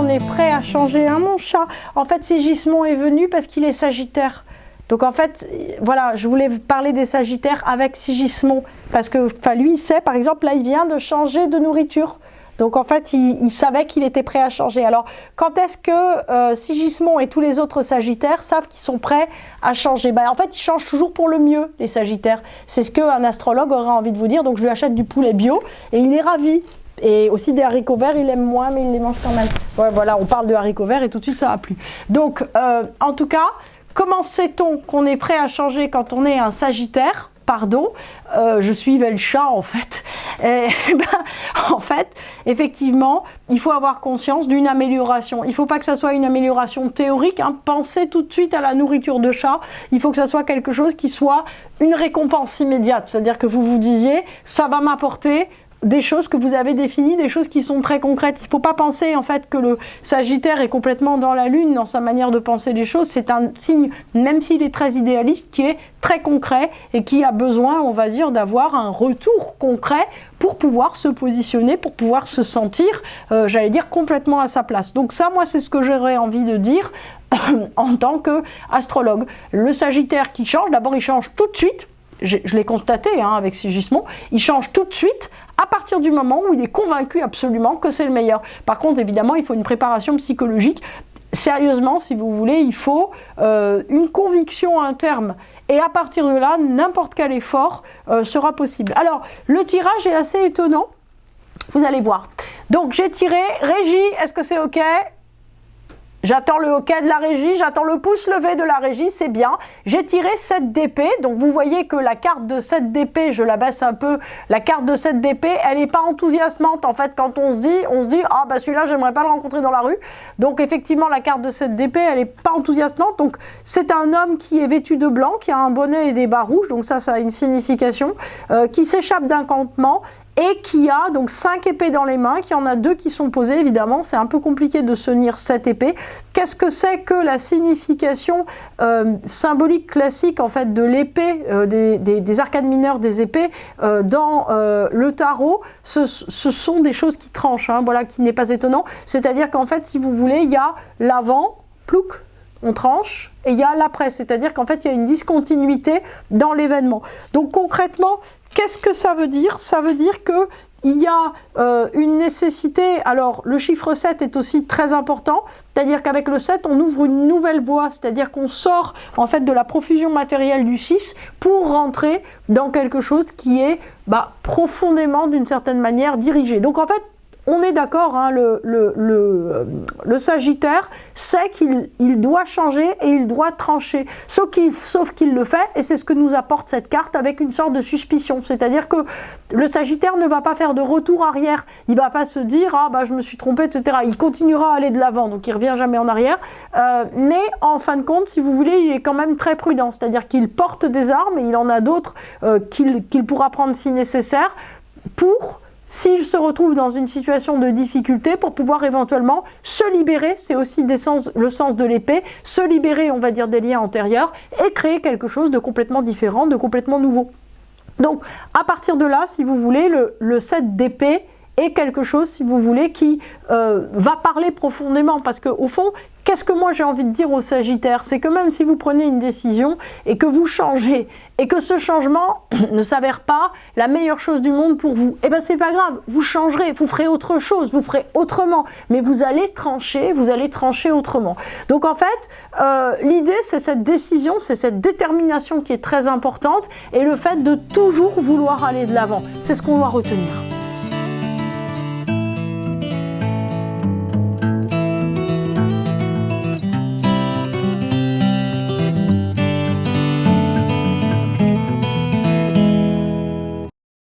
qu'on est prêt à changer. Hein, mon chat. En fait, Sigismond est venu parce qu'il est Sagittaire. Donc en fait, voilà, je voulais vous parler des Sagittaires avec Sigismond. Parce que lui, il sait, par exemple, là, il vient de changer de nourriture. Donc en fait, il savait qu'il était prêt à changer. Alors, quand est-ce que Sigismond et tous les autres Sagittaires savent qu'ils sont prêts à changer? En fait, ils changent toujours pour le mieux, les Sagittaires. C'est ce qu'un astrologue aurait envie de vous dire. Donc je lui achète du poulet bio et il est ravi. Et aussi des haricots verts, il aime moins, mais il les mange quand même. Ouais, voilà, on parle de haricots verts et tout de suite, ça va plus. Donc, en tout cas, comment sait-on qu'on est prêt à changer quand on est un Sagittaire? Pardon, je suivais le chat en fait. Et, en fait, effectivement, il faut avoir conscience d'une amélioration. Il ne faut pas que ça soit une amélioration théorique. Hein. Pensez tout de suite à la nourriture de chat. Il faut que ça soit quelque chose qui soit une récompense immédiate. C'est-à-dire que vous vous disiez, ça va m'apporter des choses que vous avez définies, des choses qui sont très concrètes. Il ne faut pas penser en fait que le Sagittaire est complètement dans la lune dans sa manière de penser les choses. C'est un signe, même s'il est très idéaliste, qui est très concret et qui a besoin, on va dire, d'avoir un retour concret pour pouvoir se positionner, pour pouvoir se sentir, j'allais dire, complètement à sa place. Donc ça, moi, c'est ce que j'aurais envie de dire en tant qu'astrologue. Le Sagittaire qui change, d'abord, il change tout de suite. Je l'ai constaté hein, avec Sigismond, il change tout de suite à partir du moment où il est convaincu absolument que c'est le meilleur. Par contre, évidemment, il faut une préparation psychologique. Sérieusement, si vous voulez, il faut une conviction interne. Et à partir de là, n'importe quel effort sera possible. Alors, le tirage est assez étonnant. Vous allez voir. Donc, j'ai tiré. Régie, est-ce que c'est OK ? J'attends le OK de la régie, j'attends le pouce levé de la régie, c'est bien. J'ai tiré 7 d'épée, donc vous voyez que la carte de 7 d'épée, je la baisse un peu, la carte de 7 d'épée, elle n'est pas enthousiasmante en fait quand on se dit, ah bah celui-là j'aimerais pas le rencontrer dans la rue. Donc effectivement la carte de 7 d'épée, elle n'est pas enthousiasmante, donc c'est un homme qui est vêtu de blanc, qui a un bonnet et des bas rouges, donc ça a une signification, qui s'échappe d'un campement, et qui a donc 5 épées dans les mains, qu'il y en a 2 qui sont posées, évidemment, c'est un peu compliqué de se tenir 7 épées. Qu'est-ce que c'est que la signification symbolique classique en fait de l'épée, des arcanes mineures des épées dans le tarot? Ce sont des choses qui tranchent, hein, voilà, qui n'est pas étonnant. C'est-à-dire qu'en fait, si vous voulez, il y a l'avant, plouc, on tranche, et il y a l'après, c'est-à-dire qu'en fait, il y a une discontinuité dans l'événement. Donc concrètement, qu'est-ce que ça veut dire? Ça veut dire qu'il y a une nécessité, alors le chiffre 7 est aussi très important, c'est-à-dire qu'avec le 7, on ouvre une nouvelle voie, c'est-à-dire qu'on sort en fait de la profusion matérielle du 6 pour rentrer dans quelque chose qui est profondément, d'une certaine manière, dirigé. Donc en fait, on est d'accord, hein, le Sagittaire sait qu'il doit changer et il doit trancher, sauf qu'il le fait, et c'est ce que nous apporte cette carte avec une sorte de suspicion, c'est-à-dire que le Sagittaire ne va pas faire de retour arrière, il ne va pas se dire « ah bah je me suis trompé », etc. Il continuera à aller de l'avant, donc il ne revient jamais en arrière, mais en fin de compte, si vous voulez, il est quand même très prudent, c'est-à-dire qu'il porte des armes, et il en a d'autres qu'il pourra prendre si nécessaire, pour... s'il se retrouve dans une situation de difficulté, pour pouvoir éventuellement se libérer, c'est aussi le sens de l'épée, se libérer, on va dire, des liens antérieurs et créer quelque chose de complètement différent, de complètement nouveau. Donc, à partir de là, si vous voulez, le 7 d'épée est quelque chose, si vous voulez, qui va parler profondément, parce qu'au fond, qu'est-ce que moi j'ai envie de dire aux Sagittaires? C'est que même si vous prenez une décision et que vous changez, et que ce changement ne s'avère pas la meilleure chose du monde pour vous, eh bien c'est pas grave, vous changerez, vous ferez autre chose, vous ferez autrement, mais vous allez trancher autrement. Donc en fait, l'idée c'est cette décision, c'est cette détermination qui est très importante, et le fait de toujours vouloir aller de l'avant, c'est ce qu'on doit retenir.